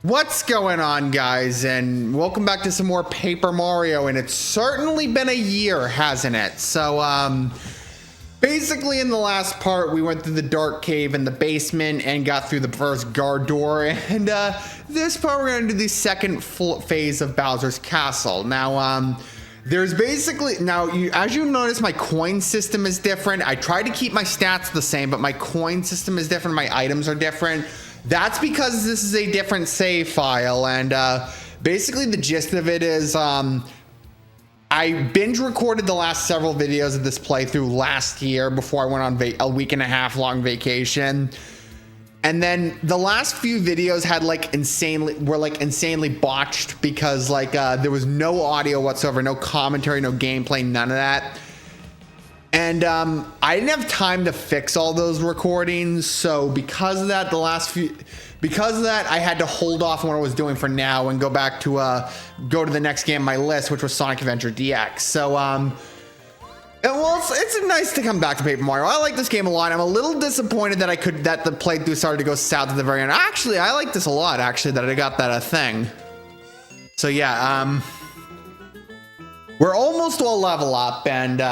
What's going on, guys, and welcome back to some more Paper Mario, and it's certainly been a year, hasn't it? So, basically in the last part, we went through the dark cave in the basement and got through the first guard door, and this part we're going to do the second phase of Bowser's Castle. Now, there's basically, as you notice, my coin system is different. I tried to keep my stats the same, but my coin system is different, my items are different. That's because this is a different save file, and basically the gist of it is I binge recorded the last several videos of this playthrough last year before I went on a week and a half long vacation. And then the last few videos had were insanely botched because there was no audio whatsoever, no commentary, no gameplay, none of that. And I didn't have time to fix all those recordings, so because of that, I had to hold off on what I was doing for now and go back to go to the next game on my list, which was Sonic Adventure DX. So it's nice to come back to Paper Mario. I like this game a lot. I'm a little disappointed that the playthrough started to go south at the very end. Actually, I like this a lot. Actually, that I got that thing. So yeah, we're almost to a level up, and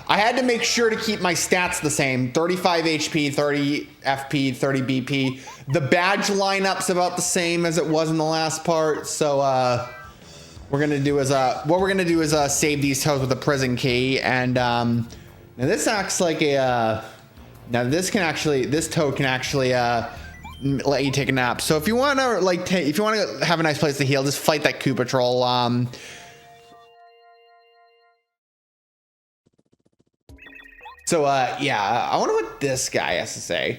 I had to make sure to keep my stats the same. 35 HP, 30 FP, 30 BP. The badge lineup's about the same as it was in the last part. So what we're gonna do is save these toads with a prison key, and now this acts like a this toad can actually let you take a nap. So if you want to have a nice place to heal, just fight that Koopa troll. So, yeah, I wonder what this guy has to say.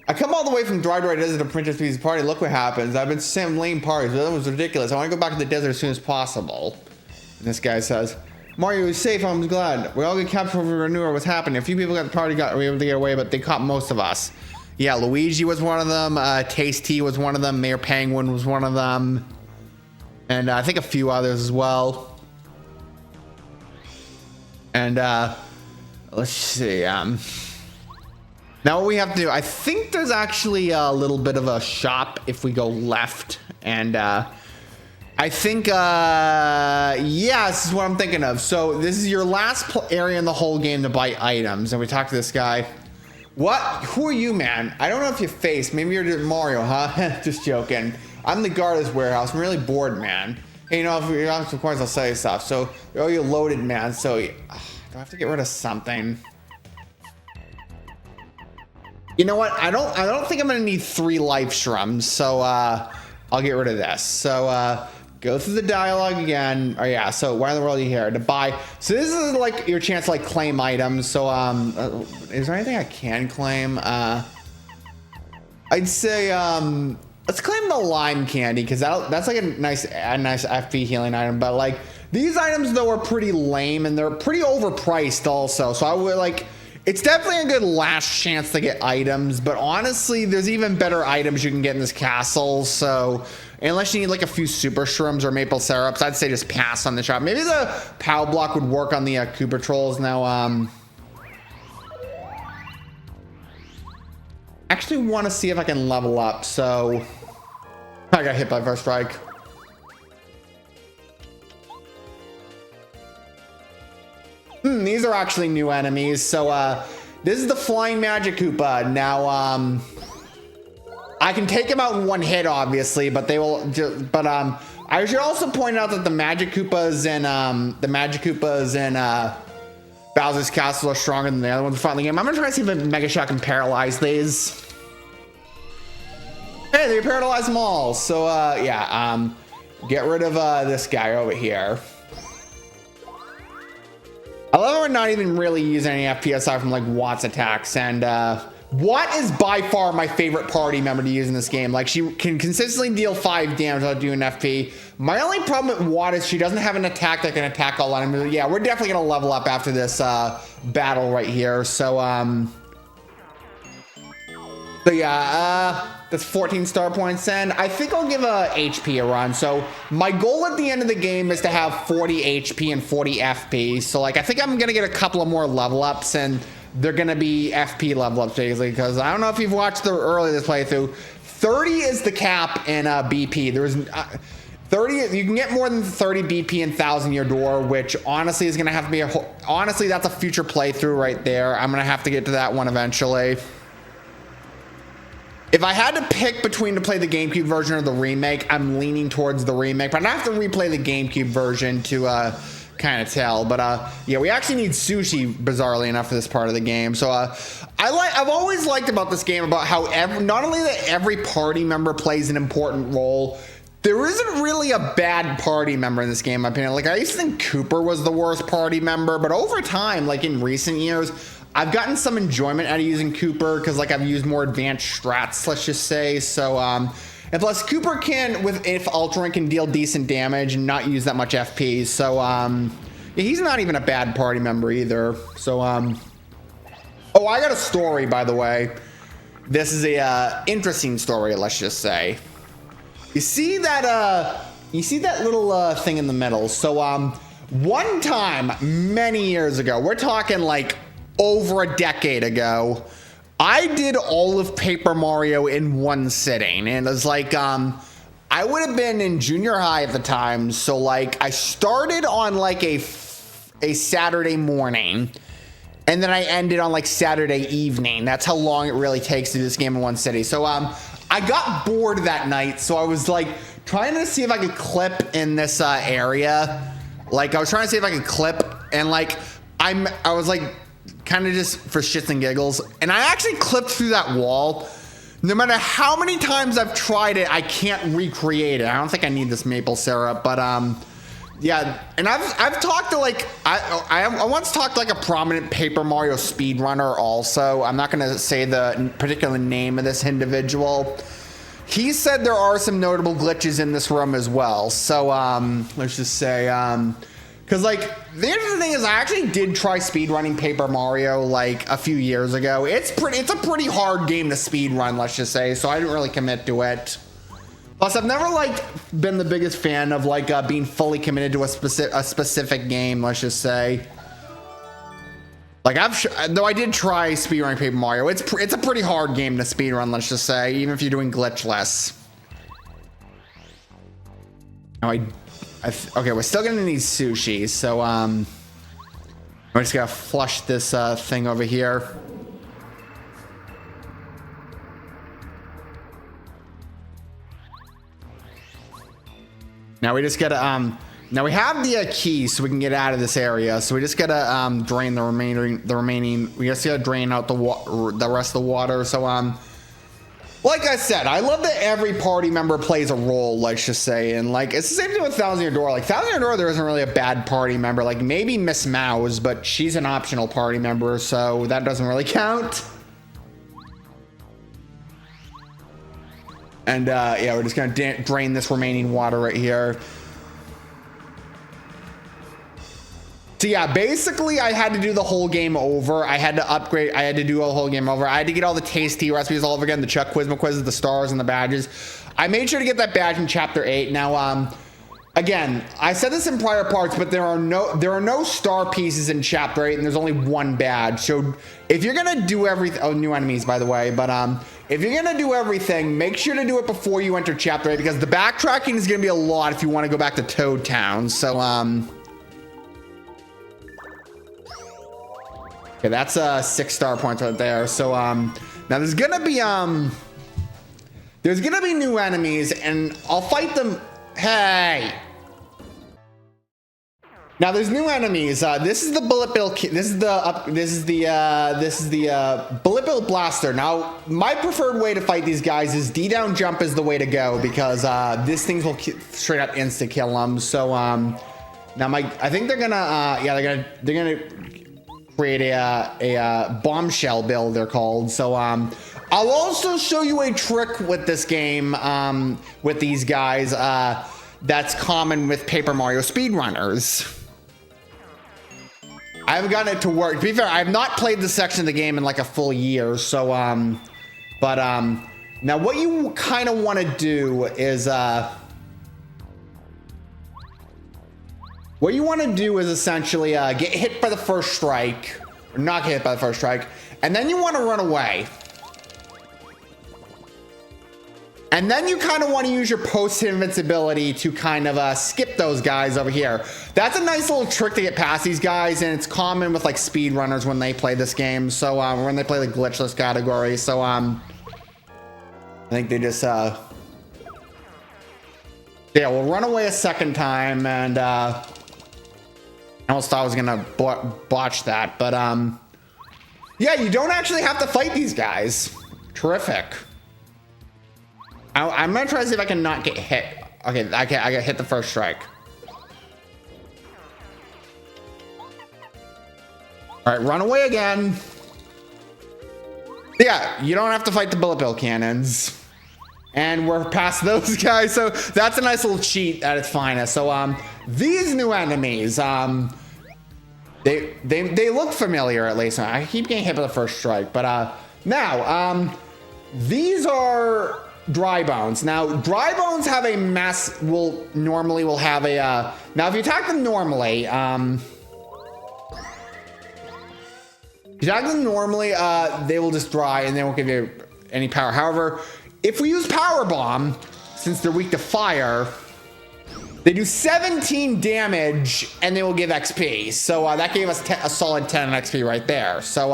I come all the way from Dry Desert to Princess Peach's party. Look what happens. I've been to some lame parties, but that was ridiculous. I want to go back to the desert as soon as possible. And this guy says, Mario is safe. I'm glad. We all get captured over we knew what was happening. A few people got the party were able to get away, but they caught most of us. Yeah, Luigi was one of them. Tasty was one of them. Mayor Penguin was one of them. And I think a few others as well. And, let's see. Now what we have to do, I think there's actually a little bit of a shop if we go left, and I think yeah, this is what I'm thinking of. So this is your last area in the whole game to buy items, and we talk to this guy. What? Who are you, man? I don't know if you face. Maybe you're Mario, huh? Just joking. I'm the guard of this warehouse. I'm really bored, man. Hey, you know, if you're on some coins, I'll sell you stuff. So you're loaded, man. So do I have to get rid of something? You know what? I don't think I'm gonna need 3 life shrooms, so I'll get rid of this. So go through the dialogue again. Oh yeah, so why in the world are you here? To buy. So this is like your chance to like claim items. So is there anything I can claim? I'd say let's claim the lime candy, because that's like a nice FP healing item. But like these items though are pretty lame, and they're pretty overpriced also. So I would like, it's definitely a good last chance to get items, but honestly, there's even better items you can get in this castle. So unless you need like a few super shrooms or maple syrups, I'd say just pass on the shop. Maybe the POW block would work on the Koopa trolls. Now, actually want to see if I can level up. So I got hit by first strike. These are actually new enemies. So this is the Flying Magic Koopa. Now I can take him out in one hit, obviously, but they will. I should also point out that the Magic Koopas in Bowser's Castle are stronger than the other ones in the game. I'm gonna try to see if Mega Shot can paralyze these. Hey, they paralyzed them all. So yeah, get rid of this guy over here. I love how we're not even really using any FPS aside from like Watt's attacks, and Watt is by far my favorite party member to use in this game. Like, she can consistently deal 5 damage without doing FP. My only problem with Watt is she doesn't have an attack that can attack all enemies. Yeah, we're definitely gonna level up after this battle right here. So yeah, that's 14 star points, and I think I'll give a HP a run. So my goal at the end of the game is to have 40 HP and 40 FP. So like, I think I'm gonna get a couple of more level ups, and they're gonna be FP level ups basically, because I don't know if you've watched the early this playthrough. 30 is the cap in BP. There's 30. You can get more than 30 BP in Thousand Year Door, which honestly is gonna have to be honestly, that's a future playthrough right there. I'm gonna have to get to that one eventually. If I had to pick between to play the GameCube version or the remake, I'm leaning towards the remake, but I have to replay the GameCube version to kind of tell. But yeah, we actually need sushi, bizarrely enough, for this part of the game. So I've always liked about this game about how not only that every party member plays an important role, there isn't really a bad party member in this game, in my opinion. Like, I used to think Cooper was the worst party member, but over time, like in recent years, I've gotten some enjoyment out of using Cooper because, like, I've used more advanced strats, let's just say. So, and plus Cooper can, if altering, can deal decent damage and not use that much FP. So, yeah, he's not even a bad party member either. So, oh, I got a story, by the way. This is a interesting story, let's just say. You see that little thing in the middle. So, one time, many years ago, we're talking like over a decade ago, I did all of Paper Mario in one sitting, and it was like, I would have been in junior high at the time, so like I started on like a Saturday morning, and then I ended on like Saturday evening. That's how long it really takes to do this game in one sitting. So I got bored that night, so I was like trying to see if I could clip in this area. Like, I was trying to see if I could clip, and like I was like kind of just for shits and giggles, and I actually clipped through that wall. No matter how many times I've tried it, I can't recreate it. I don't think I need this maple syrup, but yeah. And I've talked to like I once talked to like a prominent Paper Mario speedrunner also. I'm not gonna say the particular name of this individual. He said there are some notable glitches in this room as well. So let's just say because, like, the interesting thing is I actually did try speedrunning Paper Mario, like, a few years ago. It's a pretty hard game to speedrun, let's just say, so I didn't really commit to it. Plus, I've never, like, been the biggest fan of, like, being fully committed to a specific game, let's just say. Like, though I did try speedrunning Paper Mario, it's a pretty hard game to speedrun, let's just say, even if you're doing glitchless. Now, okay, we're still gonna need sushi, so we're just gonna flush this thing over here. Now we just gotta now we have the key, so we can get out of this area. So we just gotta drain the remaining. We just gotta drain out the rest of the water. So like I said, I love that every party member plays a role, let's just say. And, like, it's the same thing with Thousand Year Door. Like, Thousand Year Door, there isn't really a bad party member. Like, maybe Miss Mouse, but she's an optional party member, so that doesn't really count. And, yeah, we're just going to drain this remaining water right here. So yeah, basically I had to do the whole game over. I had to upgrade. I had to do a whole game over. I had to get all the tasty recipes all over again. The Chuck Quizzes, the stars, and the badges. I made sure to get that badge in Chapter 8. Now, again, I said this in prior parts, but there are no star pieces in Chapter 8, and there's only one badge. So if you're gonna do everything, oh, new enemies, by the way, but if you're gonna do everything, make sure to do it before you enter Chapter 8, because the backtracking is gonna be a lot if you want to go back to Toad Town. So okay, that's 6 star points right there. So now there's gonna be new enemies, and I'll fight them. Hey, now there's new enemies. This is the bullet bill. This is the bullet bill blaster. Now my preferred way to fight these guys is D down jump is the way to go, because this things will straight up insta kill them. So now I think they're gonna yeah, they're gonna create a bombshell build, they're called. So I'll also show you a trick with this game, with these guys, that's common with Paper Mario speedrunners. I haven't gotten it to work. To be fair, I have not played this section of the game in like a full year. So but now what you kind of want to do is what you want to do is essentially get hit by the first strike, or not get hit by the first strike, and then you want to run away. And then you kind of want to use your post-hit invincibility to kind of skip those guys over here. That's a nice little trick to get past these guys, and it's common with like speedrunners when they play this game. So when they play the glitchless category. So I think they just yeah, we'll run away a second time, and I almost thought I was gonna botch that, but yeah, you don't actually have to fight these guys. Terrific. I'm gonna try to see if I can not get hit. Okay, I got hit the first strike. All right, run away again. Yeah, you don't have to fight the bullet bill cannons. And we're past those guys, so that's a nice little cheat at its finest. So these new enemies, they look familiar at least. I keep getting hit by the first strike, but now these are dry bones. Now, dry bones have a mass. Normally will have a. Now, if you attack them normally, they will just dry and they won't give you any power. However, if we use power bomb, since they're weak to fire, they do 17 damage and they will give XP. So that gave us a solid 10 XP right there. So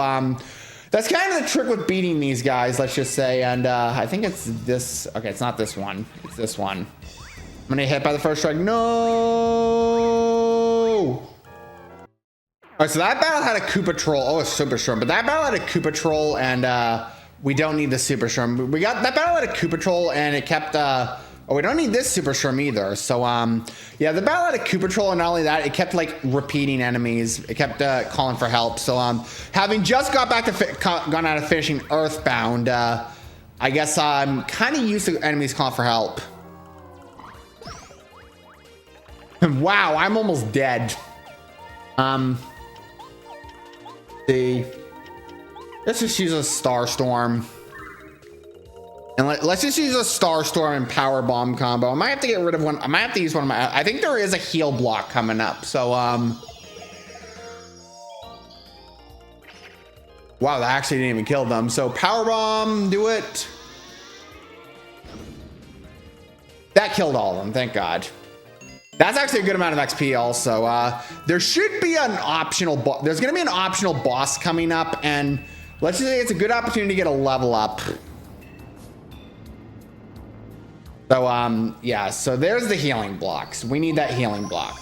that's kind of the trick with beating these guys, let's just say. And I think it's this. Okay, it's not this one. It's this one. I'm gonna get hit by the first strike. No! All right, so that battle had a Koopa Troll. Oh, a Super Shroom. But that battle had a Koopa Troll, and we don't need the Super Shroom. We got that battle had a Koopa Troll, and it kept... oh, we don't need this Super Shroom either. So, yeah, the battle had a Koopa Troll, and not only that, it kept, like, repeating enemies. It kept calling for help. So, having just got back to gone out of finishing Earthbound, I guess I'm kind of used to enemies calling for help. Wow, I'm almost dead. Let's just use a Star Storm. And let's just use a Star Storm and Power Bomb combo. I might have to get rid of one. I might have to use one of my... I think there is a heal block coming up. So, wow, that actually didn't even kill them. So, Power Bomb, do it. That killed all of them, thank God. That's actually a good amount of XP also. There should be an optional... There's going to be an optional boss coming up. And let's just say it's a good opportunity to get a level up. So, yeah, so there's the healing blocks. We need that healing block.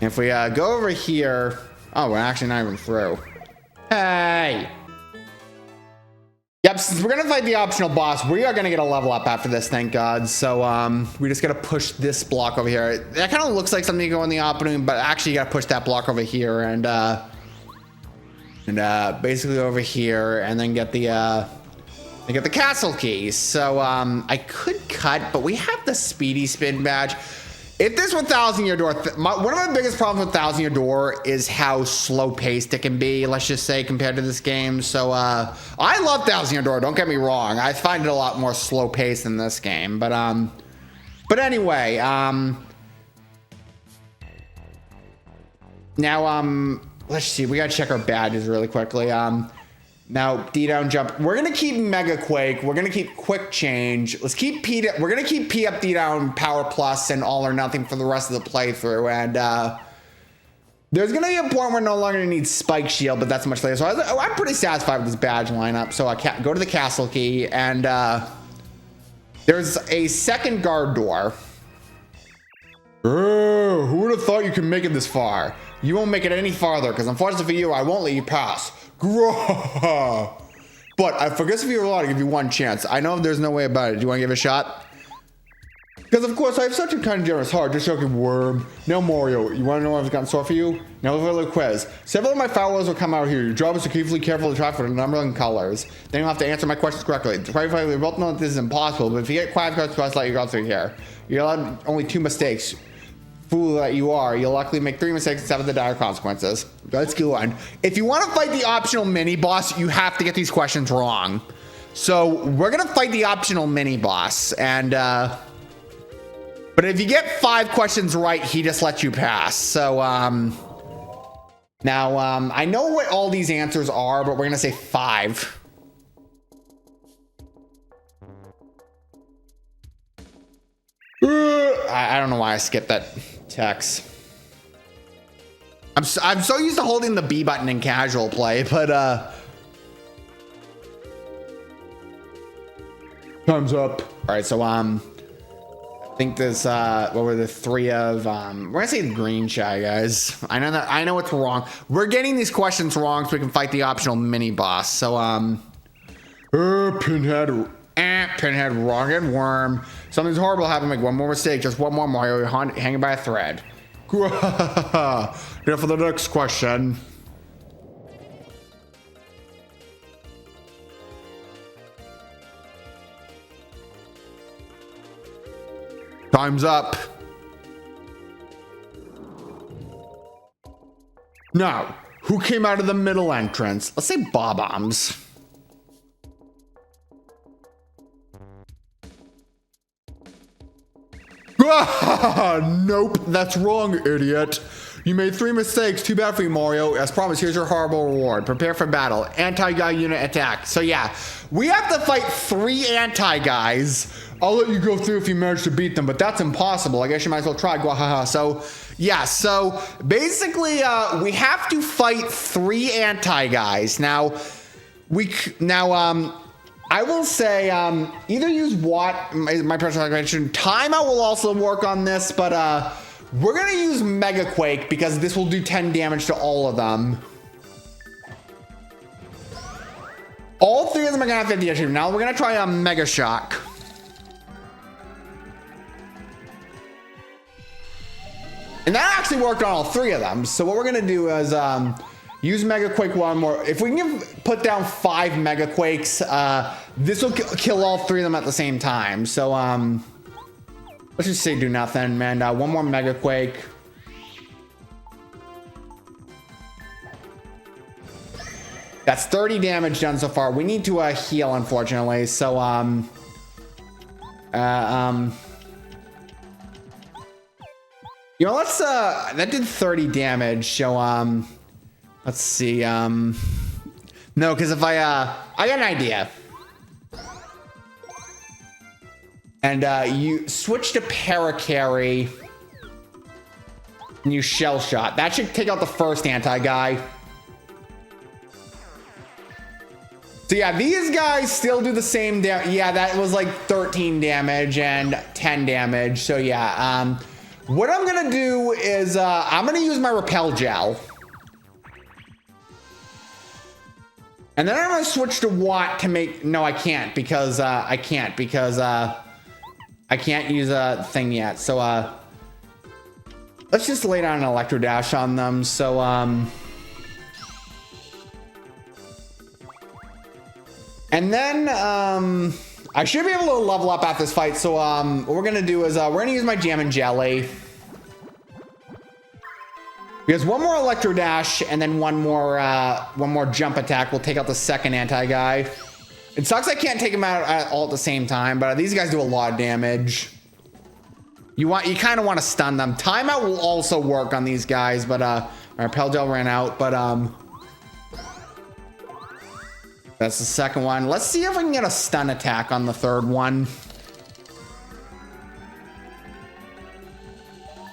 If we go over here... Oh, we're actually not even through. Hey! Yep, since we're going to fight the optional boss, we are going to get a level up after this, thank God. So, we just got to push this block over here. That kind of looks like something you go in the opening, but actually you got to push that block over here and basically over here and then get the... I get the castle keys. So I could cut, but we have the speedy spin badge. If this were 1,000-Year Door, one of my biggest problems with 1,000-Year Door is how slow paced it can be, let's just say, compared to this game. So I love 1,000-Year Door, don't get me wrong. I find it a lot more slow paced than this game. But anyway, now let's see, we gotta check our badges really quickly. Now, D-down jump. We're going to keep Mega Quake. We're going to keep Quick Change. Let's keep P... We're going to keep P up, D-down, Power Plus, and All or Nothing for the rest of the playthrough. And there's going to be a point where we're no longer going to need Spike Shield, but that's much later. So I'm pretty satisfied with this badge lineup. So I go to the Castle Key, and there's a second guard door. Who would have thought you could make it this far? You won't make it any farther, because unfortunately for you, I won't let you pass. But I guess if you were allowed to give you one chance. I know there's no way about it. Do you want to give it a shot? Because of course I have such a kind of generous heart. Just joking, worm. Now Mario, you want to know what I've got in store for you? Now a little quiz. Several of my followers will come out here. Your job is to keep careful to track for the number and colors. Then you'll have to answer my questions correctly. Quite frankly, we both know that this is impossible, but if you get 5 questions, I'll let you go through here. You're allowed only 2 mistakes. Fool that you are, you'll luckily make 3 mistakes and suffer the dire consequences. Let's go on. If you want to fight the optional mini boss, you have to get these questions wrong. So we're gonna fight the optional mini boss, and but if you get 5 questions right, he just lets you pass. So now I know what all these answers are, but we're gonna say 5. I don't know why I skipped that text. I'm so used to holding the B button in casual play, but time's up. All right, so I think this what were the three of we're gonna say green shy, guys. I know it's wrong. We're getting these questions wrong so we can fight the optional mini boss. So Pinhead, rocket worm. Something's horrible happened. Make one more mistake, just one more, Mario. You're hanging by a thread. Now for the next question. Time's up. Now, who came out of the middle entrance? Let's say Bob-ombs. Nope, that's wrong, idiot. You made 3 mistakes. Too bad for you, Mario. As promised, here's your horrible reward. Prepare for battle. Anti-guy unit attack. So yeah, we have to fight 3 anti-guys. I'll let you go through if you manage to beat them, but that's impossible. I guess you might as well try. So yeah, so basically we have to fight 3 anti-guys. Now, I will say either use my personal recommendation. Timeout will also work on this, but we're gonna use Mega Quake because this will do 10 damage to all of them. All 3 of them are gonna have 50 HP. Now we're gonna try a Mega Shock. And that actually worked on all 3 of them. So what we're gonna do is use Mega Quake one more. If we can put down 5 Mega Quakes, this will kill all 3 of them at the same time. So let's just say do nothing, man. One more Mega Quake. That's 30 damage done so far. We need to heal, unfortunately. So you know, let's that did 30 damage. So let's see. No, because if I got an idea. And you switch to Paracarry. And you Shell Shot. That should take out the first anti-guy. So yeah, these guys still do the same damage. Yeah, that was like 13 damage and 10 damage. So yeah, what I'm gonna do is I'm gonna use my Repel Gel. And then I'm gonna switch to Watt to make, no, I can't because I can't use a thing yet. So let's just lay down an Electro Dash on them. So and then I should be able to level up after this fight. So what we're gonna do is we're gonna use my Jam and Jelly. Because one more Electro Dash and then one more jump attack will take out the second anti-guy. It sucks I can't take them out all at the same time, but these guys do a lot of damage. You kind of want to stun them. Timeout will also work on these guys, but our Repel Gel ran out, but that's the second one. Let's see if we can get a stun attack on the third one.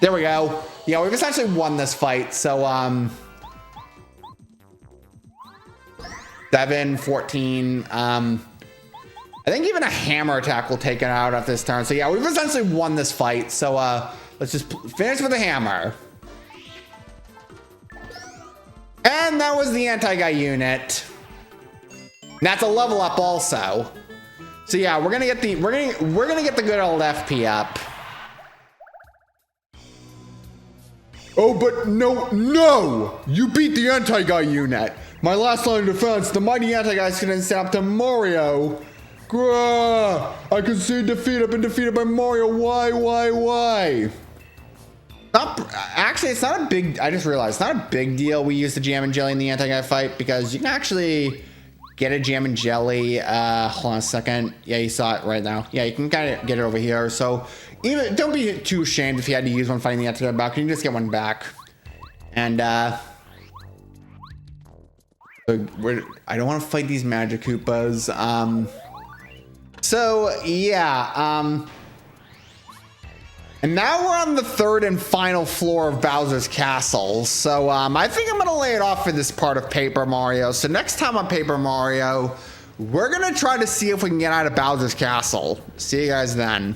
There we go. Yeah, we've essentially won this fight. So 7, 14. I think even a hammer attack will take it out at this turn. So yeah, we've essentially won this fight. So let's just finish with a hammer. And that was the anti-guy unit. And that's a level up also. So yeah, we're gonna get the good old FP up. Oh, but no! You beat the anti-guy unit. My last line of defense, the mighty anti-guys can step to Mario. Grah! I concede defeat. I've been defeated by Mario. Why? Actually, it's not a big... I just realized, it's not a big deal we use the Jam and Jelly in the anti-guy fight because you can actually get a Jam and Jelly. Hold on a second. Yeah, you saw it right now. Yeah, you can kind of get it over here. So... don't be too ashamed if you had to use one fighting the anti-guy back. You can just get one back. And, I don't want to fight these Magic Koopas. So, yeah. And now we're on the third and final floor of Bowser's Castle. So I think I'm going to lay it off for this part of Paper Mario. So next time on Paper Mario, we're going to try to see if we can get out of Bowser's Castle. See you guys then.